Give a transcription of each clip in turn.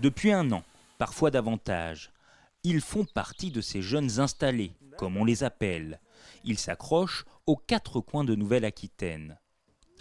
Depuis 1 an, parfois davantage. Ils font partie de ces jeunes installés, comme on les appelle. Ils s'accrochent aux 4 coins de Nouvelle-Aquitaine.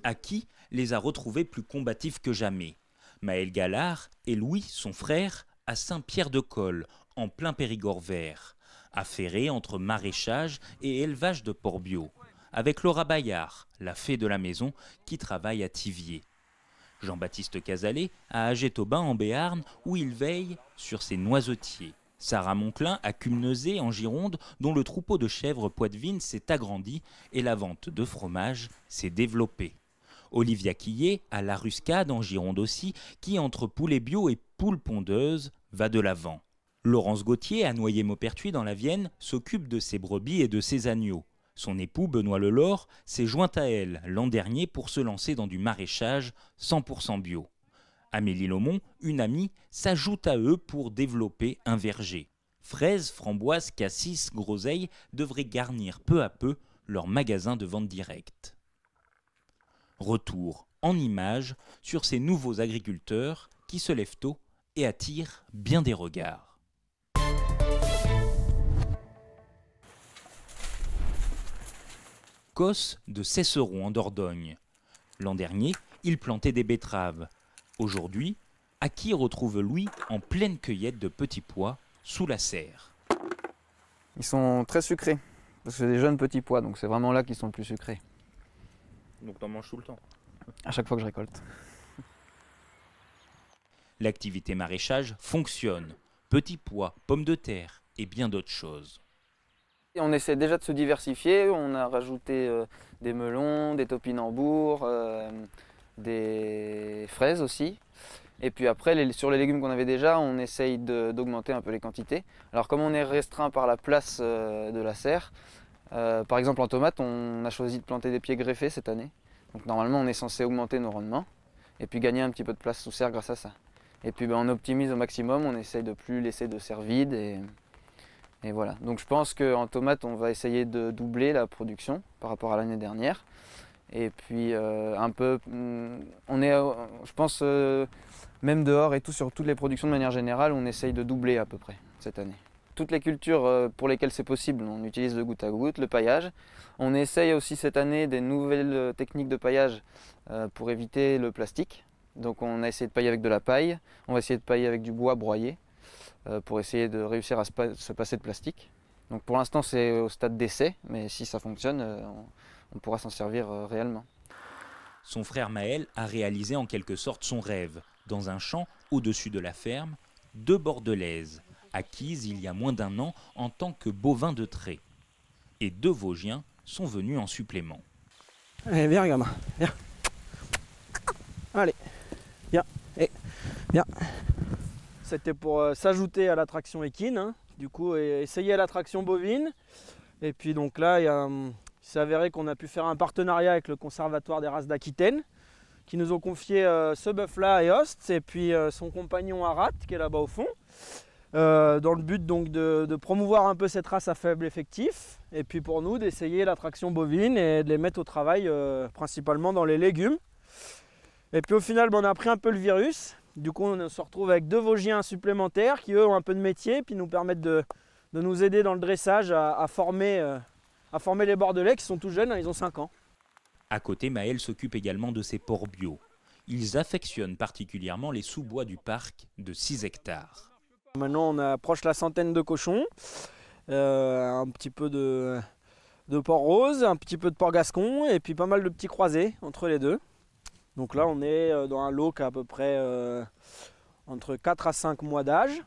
Aki les a retrouvés plus combatifs que jamais. Maël Gallard et Louis, son frère, à Saint-Pierre-de-Colle, en plein Périgord vert, affairés entre maraîchage et élevage de porcs bio, avec Laura Bayard, la fée de la maison, qui travaille à Thiviers. Jean-Baptiste Cazalet à Agétobin en Béarn, où il veille sur ses noisetiers. Sarah Monclin à Cumneuzé en Gironde, dont le troupeau de chèvres poitevines s'est agrandi et la vente de fromage s'est développée. Olivia Quillet à La Ruscade en Gironde aussi, qui entre poulet bio et poules pondeuses va de l'avant. Laurence Gauthier à Noyer-Maupertuis dans la Vienne s'occupe de ses brebis et de ses agneaux. Son époux Benoît Lelore s'est joint à elle l'an dernier pour se lancer dans du maraîchage 100% bio. Amélie Laumont, une amie, s'ajoute à eux pour développer un verger. Fraises, framboises, cassis, groseilles devraient garnir peu à peu leur magasin de vente directe. Retour en images sur ces nouveaux agriculteurs qui se lèvent tôt et attirent bien des regards. Cos de Cesseron en Dordogne. L'an dernier, il plantait des betteraves. Aujourd'hui, Aki retrouve Louis en pleine cueillette de petits pois sous la serre. Ils sont très sucrés, parce que c'est des jeunes petits pois, donc c'est vraiment là qu'ils sont le plus sucrés. Donc t'en manges tout le temps? À chaque fois que je récolte. L'activité maraîchage fonctionne. Petits pois, pommes de terre et bien d'autres choses. Et on essaie déjà de se diversifier, on a rajouté des melons, des topinambours, des fraises aussi. Et puis après, sur les légumes qu'on avait déjà, on essaye d'augmenter un peu les quantités. Alors comme on est restreint par la place de la serre, par exemple en tomates, on a choisi de planter des pieds greffés cette année. Donc normalement on est censé augmenter nos rendements et puis gagner un petit peu de place sous serre grâce à ça. Et puis on optimise au maximum, on essaye de ne plus laisser de serre vide et voilà. Donc je pense qu'en tomates on va essayer de doubler la production par rapport à l'année dernière. Et puis un peu, on est, je pense, même dehors et tout, sur toutes les productions de manière générale, on essaye de doubler à peu près cette année. Toutes les cultures pour lesquelles c'est possible, on utilise le goutte à goutte, le paillage. On essaye aussi cette année des nouvelles techniques de paillage pour éviter le plastique. Donc on a essayé de pailler avec de la paille, on va essayer de pailler avec du bois broyé pour essayer de réussir à se passer de plastique. Donc pour l'instant c'est au stade d'essai, mais si ça fonctionne, on pourra s'en servir réellement. Son frère Maël a réalisé en quelque sorte son rêve. Dans un champ au-dessus de la ferme, 2 bordelaises, acquises il y a moins d'1 an en tant que bovins de trait. Et 2 Vosgiens sont venus en supplément. Allez, viens gamin, viens. Allez, viens, et viens. C'était pour s'ajouter à l'attraction équine, hein. Du coup essayer l'attraction bovine. Et puis donc là, il s'est avéré qu'on a pu faire un partenariat avec le Conservatoire des races d'Aquitaine, qui nous ont confié ce bœuf-là et Host, et puis son compagnon Arat, qui est là-bas au fond, dans le but donc de promouvoir un peu cette race à faible effectif, et puis pour nous d'essayer l'attraction bovine et de les mettre au travail principalement dans les légumes. Et puis au final, on a pris un peu le virus, du coup on se retrouve avec 2 Vosgiens supplémentaires qui eux ont un peu de métier, puis nous permettent de nous aider dans le dressage à former les bordelais qui sont tout jeunes, ils ont 5 ans. À côté, Maël s'occupe également de ses porcs bio. Ils affectionnent particulièrement les sous-bois du parc de 6 hectares. Maintenant, on approche la centaine de cochons, un petit peu de porc rose, un petit peu de porc gascon et puis pas mal de petits croisés entre les deux. Donc là, on est dans un lot qui a à peu près entre 4 à 5 mois d'âge.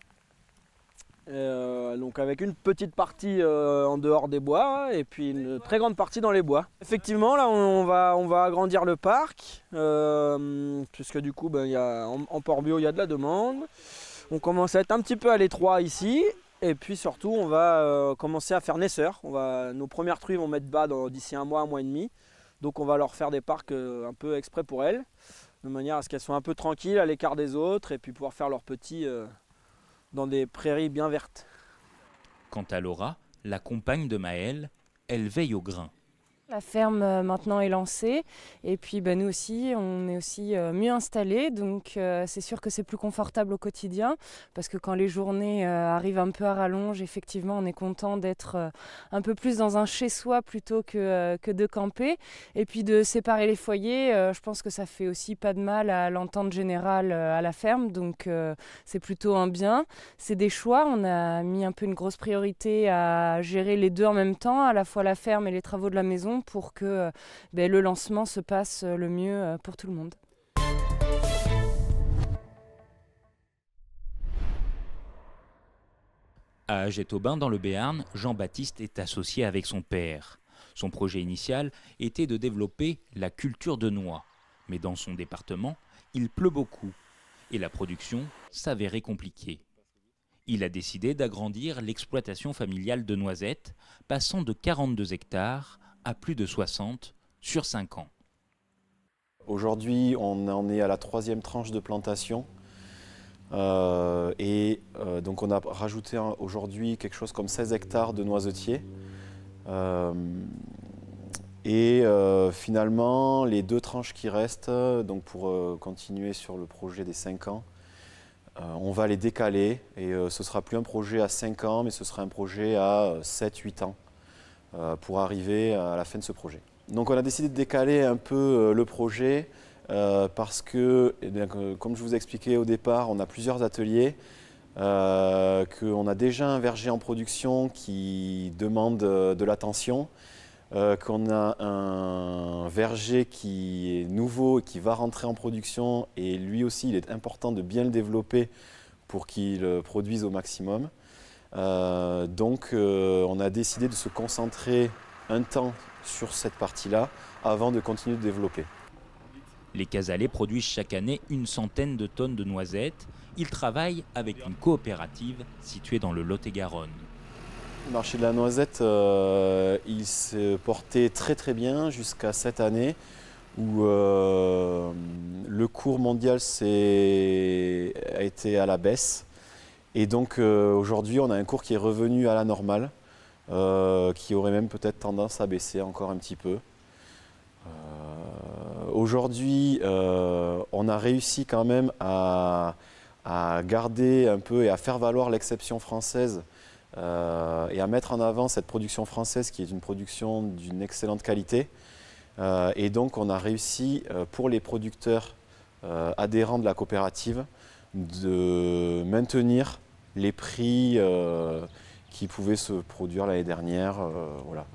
Donc avec une petite partie en dehors des bois et puis une très grande partie dans les bois. Effectivement là on va agrandir le parc puisque du coup en porc bio il y a de la demande. On commence à être un petit peu à l'étroit ici et puis surtout on va commencer à faire naisseurs. Nos premières truies vont mettre bas d'ici 1 mois et demi. Donc on va leur faire des parcs un peu exprès pour elles, de manière à ce qu'elles soient un peu tranquilles à l'écart des autres et puis pouvoir faire leurs petits dans des prairies bien vertes. Quant à Laura, la compagne de Maël, elle veille au grain. La ferme maintenant est lancée et puis nous aussi, on est aussi mieux installés. Donc c'est sûr que c'est plus confortable au quotidien parce que quand les journées arrivent un peu à rallonge, effectivement, on est content d'être un peu plus dans un chez-soi plutôt que de camper. Et puis de séparer les foyers, je pense que ça fait aussi pas de mal à l'entente générale à la ferme. Donc c'est plutôt un bien. C'est des choix. On a mis un peu une grosse priorité à gérer les deux en même temps, à la fois la ferme et les travaux de la maison, pour que le lancement se passe le mieux pour tout le monde. À Aget-Aubin, dans le Béarn, Jean-Baptiste est associé avec son père. Son projet initial était de développer la culture de noix. Mais dans son département, il pleut beaucoup et la production s'avérait compliquée. Il a décidé d'agrandir l'exploitation familiale de noisettes, passant de 42 hectares à plus de 60 sur 5 ans. Aujourd'hui, on en est à la 3e tranche de plantation. Donc on a rajouté aujourd'hui quelque chose comme 16 hectares de noisetiers. Finalement, les 2 tranches qui restent, donc pour continuer sur le projet des 5 ans, on va les décaler et ce ne sera plus un projet à 5 ans, mais ce sera un projet à 7-8 ans pour arriver à la fin de ce projet. Donc on a décidé de décaler un peu le projet parce que, comme je vous ai expliqué au départ, on a plusieurs ateliers, qu'on a déjà un verger en production qui demande de l'attention, qu'on a un verger qui est nouveau et qui va rentrer en production, et lui aussi il est important de bien le développer pour qu'il produise au maximum. Donc on a décidé de se concentrer un temps sur cette partie-là avant de continuer de développer. Les Casalais produisent chaque année une centaine de tonnes de noisettes. Ils travaillent avec une coopérative située dans le Lot-et-Garonne. Le marché de la noisette, il s'est porté très bien jusqu'à cette année où le cours mondial a été à la baisse. Et donc aujourd'hui, on a un cours qui est revenu à la normale, qui aurait même peut-être tendance à baisser encore un petit peu. Aujourd'hui, on a réussi quand même à garder un peu et à faire valoir l'exception française et à mettre en avant cette production française qui est une production d'une excellente qualité. Et donc on a réussi pour les producteurs adhérents de la coopérative de maintenir les prix qui pouvaient se produire l'année dernière. Voilà.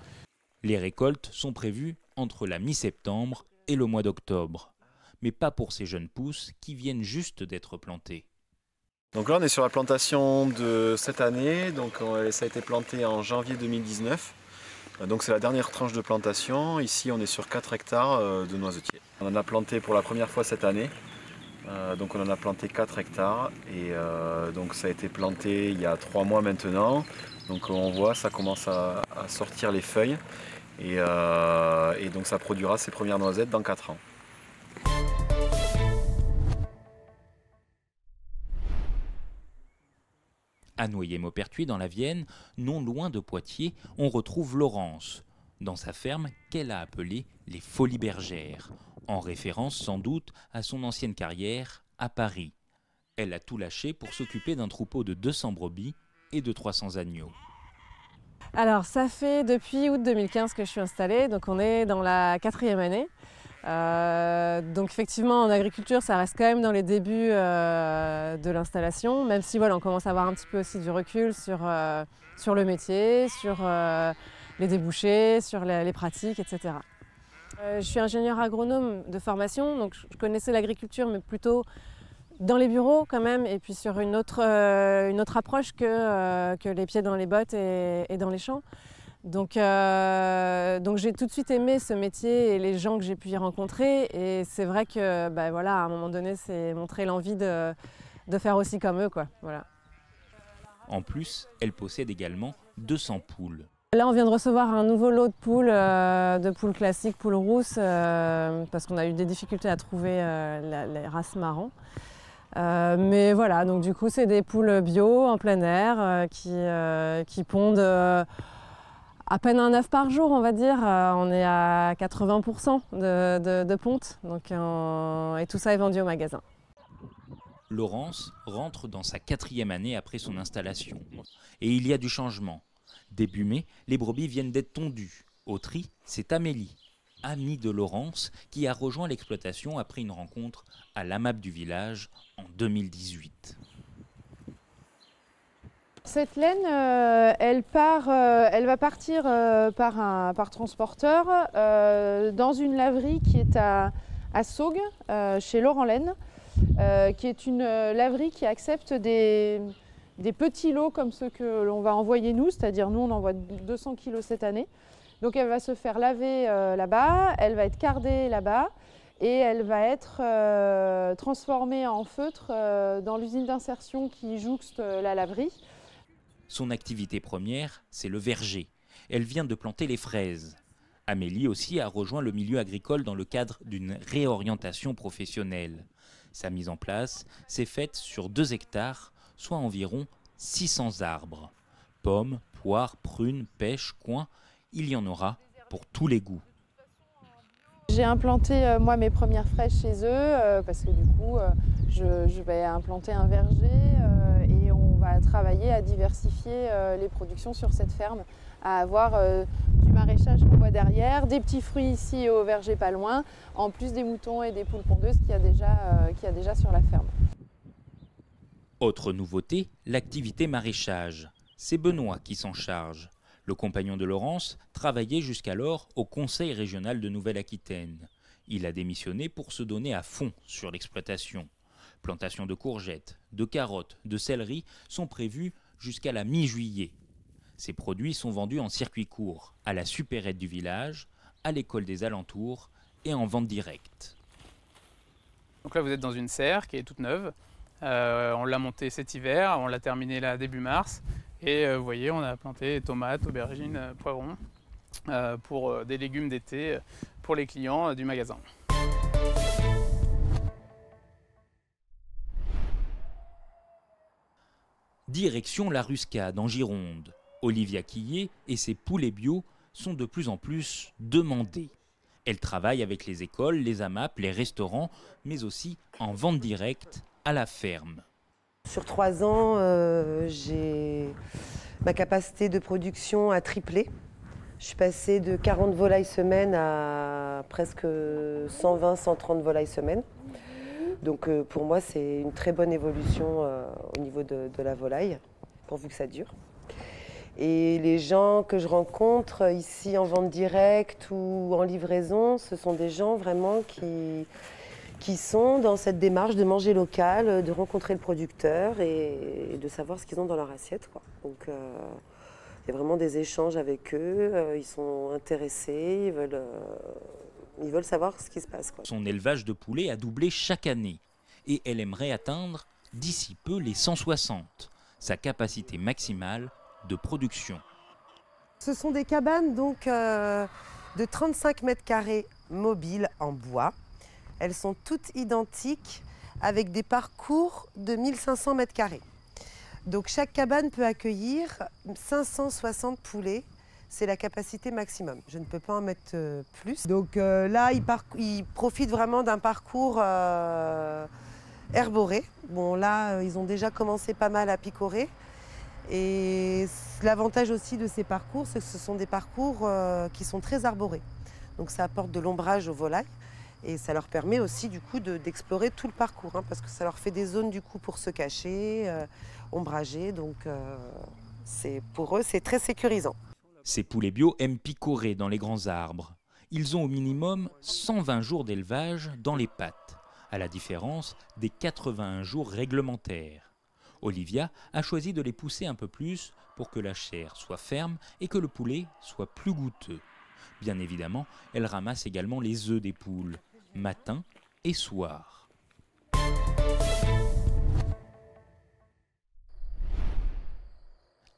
Les récoltes sont prévues entre la mi-septembre et le mois d'octobre, mais pas pour ces jeunes pousses qui viennent juste d'être plantées. Donc là on est sur la plantation de cette année, donc ça a été planté en janvier 2019. Donc c'est la dernière tranche de plantation. Ici on est sur 4 hectares de noisetiers. On en a planté pour la première fois cette année. Donc on en a planté 4 hectares et donc ça a été planté il y a 3 mois maintenant. Donc on voit ça commence à sortir les feuilles et donc ça produira ses premières noisettes dans 4 ans. À Noyer-Maupertuis, dans la Vienne, non loin de Poitiers, on retrouve Laurence, dans sa ferme qu'elle a appelée les Folies Bergères, en référence sans doute à son ancienne carrière à Paris. Elle a tout lâché pour s'occuper d'un troupeau de 200 brebis et de 300 agneaux. Alors ça fait depuis août 2015 que je suis installée, donc on est dans la 4e année. Donc effectivement en agriculture ça reste quand même dans les débuts de l'installation, même si voilà, on commence à avoir un petit peu aussi du recul sur le métier, sur les débouchés, sur les pratiques, etc. Je suis ingénieure agronome de formation, donc je connaissais l'agriculture mais plutôt dans les bureaux quand même, et puis sur une autre approche que les pieds dans les bottes et dans les champs. Donc j'ai tout de suite aimé ce métier et les gens que j'ai pu y rencontrer, et c'est vrai que voilà, à un moment donné c'est montrer l'envie de faire aussi comme eux, quoi. Voilà. En plus, elle possède également 200 poules. Là on vient de recevoir un nouveau lot de poules classiques, poules rousses, parce qu'on a eu des difficultés à trouver les races marrons. Mais voilà, donc du coup c'est des poules bio en plein air qui pondent À peine un œuf par jour, on va dire. On est à 80% de ponte. Donc, et tout ça est vendu au magasin. Laurence rentre dans sa 4e année après son installation. Et il y a du changement. Début mai, les brebis viennent d'être tondues. Au tri, c'est Amélie, amie de Laurence, qui a rejoint l'exploitation après une rencontre à l'AMAP du village en 2018. Cette laine, elle va partir par transporteur dans une laverie qui est à Saugues, chez Laurent Laine, qui est une laverie qui accepte des petits lots comme ceux que l'on va envoyer nous, c'est-à-dire nous on envoie 200 kg cette année. Donc elle va se faire laver là-bas, elle va être cardée là-bas et elle va être transformée en feutre dans l'usine d'insertion qui jouxte la laverie. Son activité première, c'est le verger. Elle vient de planter les fraises. Amélie aussi a rejoint le milieu agricole dans le cadre d'une réorientation professionnelle. Sa mise en place s'est faite sur 2 hectares, soit environ 600 arbres. Pommes, poires, prunes, pêches, coings, il y en aura pour tous les goûts. J'ai implanté moi mes premières fraises chez eux parce que du coup je vais implanter un verger et on va travailler à diversifier les productions sur cette ferme, à avoir du maraîchage qu'on voit derrière, des petits fruits ici au verger pas loin, en plus des moutons et des poules pondeuses qu'il y a déjà sur la ferme. Autre nouveauté, l'activité maraîchage. C'est Benoît qui s'en charge. Le compagnon de Laurence travaillait jusqu'alors au Conseil régional de Nouvelle-Aquitaine. Il a démissionné pour se donner à fond sur l'exploitation. Plantations de courgettes, de carottes, de céleri sont prévues jusqu'à la mi-juillet. Ces produits sont vendus en circuit court, à la supérette du village, à l'école des alentours et en vente directe. Donc là vous êtes dans une serre qui est toute neuve. On l'a montée cet hiver, on l'a terminée là début mars. Et vous voyez, on a planté tomates, aubergines, poivrons pour des légumes d'été pour les clients du magasin. Direction la Ruscade en Gironde. Olivia Quillet et ses poulets bio sont de plus en plus demandés. Elle travaille avec les écoles, les AMAP, les restaurants, mais aussi en vente directe à la ferme. Sur 3 ans, ma capacité de production a triplé. Je suis passée de 40 volailles semaine à presque 120-130 volailles semaine. Donc pour moi, c'est une très bonne évolution au niveau de la volaille, pourvu que ça dure. Et les gens que je rencontre ici en vente directe ou en livraison, ce sont des gens vraiment qui sont dans cette démarche de manger local, de rencontrer le producteur et de savoir ce qu'ils ont dans leur assiette, quoi. Donc il y a vraiment des échanges avec eux, ils sont intéressés, ils veulent savoir ce qui se passe, quoi. Son élevage de poulets a doublé chaque année et elle aimerait atteindre d'ici peu les 160, sa capacité maximale de production. Ce sont des cabanes donc de 35 mètres carrés mobiles en bois. Elles sont toutes identiques avec des parcours de 1500 mètres carrés. Donc chaque cabane peut accueillir 560 poulets. C'est la capacité maximum. Je ne peux pas en mettre plus. Donc là, ils profitent vraiment d'un parcours herboré. Bon là, ils ont déjà commencé pas mal à picorer. Et l'avantage aussi de ces parcours, c'est que ce sont des parcours qui sont très arborés. Donc ça apporte de l'ombrage aux volailles. Et ça leur permet aussi du coup d'explorer tout le parcours, hein, parce que ça leur fait des zones du coup pour se cacher, ombragées, donc pour eux c'est très sécurisant. Ces poulets bio aiment picorer dans les grands arbres. Ils ont au minimum 120 jours d'élevage dans les pattes, à la différence des 81 jours réglementaires. Olivia a choisi de les pousser un peu plus pour que la chair soit ferme et que le poulet soit plus goûteux. Bien évidemment, elle ramasse également les œufs des poules, matin et soir.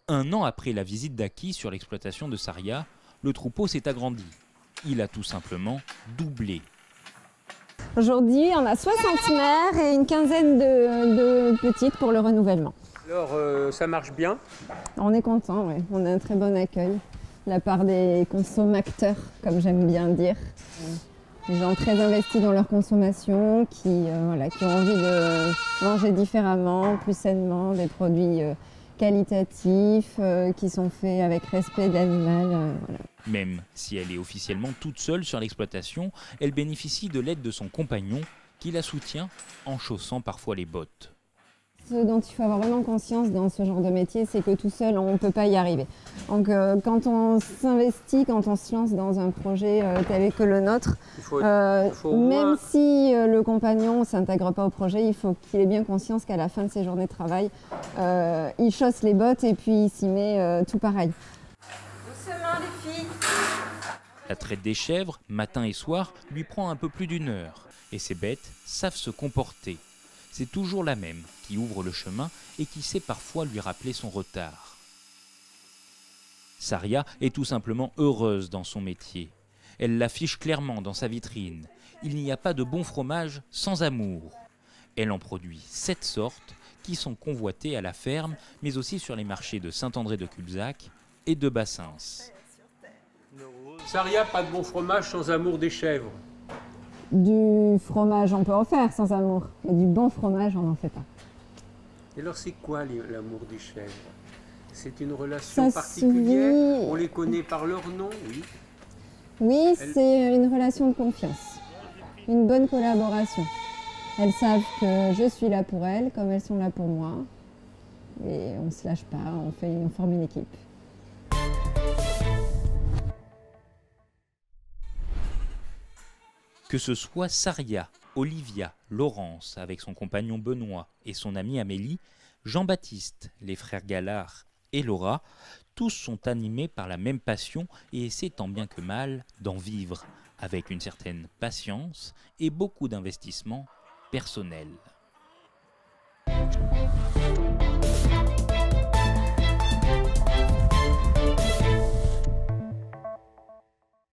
Un an après la visite d'Aki sur l'exploitation de Saria, le troupeau s'est agrandi. Il a tout simplement doublé. Aujourd'hui, on a 60 mères et une quinzaine de petites pour le renouvellement. Alors, ça marche bien? On est content, ouais. On a un très bon accueil. de la part des consommateurs, comme j'aime bien dire. Des gens très investis dans leur consommation, qui ont envie de manger différemment, plus sainement, des produits qualitatifs, qui sont faits avec respect de l'animal. Voilà. Même si elle est officiellement toute seule sur l'exploitation, elle bénéficie de l'aide de son compagnon qui la soutient en chaussant parfois les bottes. Ce dont il faut avoir vraiment conscience dans ce genre de métier, c'est que tout seul, on ne peut pas y arriver. Donc quand on s'investit, quand on se lance dans un projet tel que le nôtre, même si le compagnon ne s'intègre pas au projet, il faut qu'il ait bien conscience qu'à la fin de ses journées de travail, il chausse les bottes et puis il s'y met tout pareil. Doucement les filles. La traite des chèvres, matin et soir, lui prend un peu plus d'1 heure. Et ces bêtes savent se comporter. C'est toujours la même qui ouvre le chemin et qui sait parfois lui rappeler son retard. Saria est tout simplement heureuse dans son métier. Elle l'affiche clairement dans sa vitrine. Il n'y a pas de bon fromage sans amour. Elle en produit 7 sortes qui sont convoitées à la ferme, mais aussi sur les marchés de Saint-André-de-Cubzac et de Bassens. Saria, pas de bon fromage sans amour des chèvres. Du fromage, on peut en faire sans amour, mais du bon fromage, on n'en fait pas. Et alors, c'est quoi l'amour des chèvres? C'est une relation Ça particulière? On les connaît par leur nom, oui. Oui, c'est une relation de confiance, une bonne collaboration. Elles savent que je suis là pour elles, comme elles sont là pour moi. Et on ne se lâche pas, on forme une équipe. Que ce soit Saria, Olivia, Laurence avec son compagnon Benoît et son amie Amélie, Jean-Baptiste, les frères Gallard et Laura, tous sont animés par la même passion et essaient tant bien que mal d'en vivre, avec une certaine patience et beaucoup d'investissement personnel.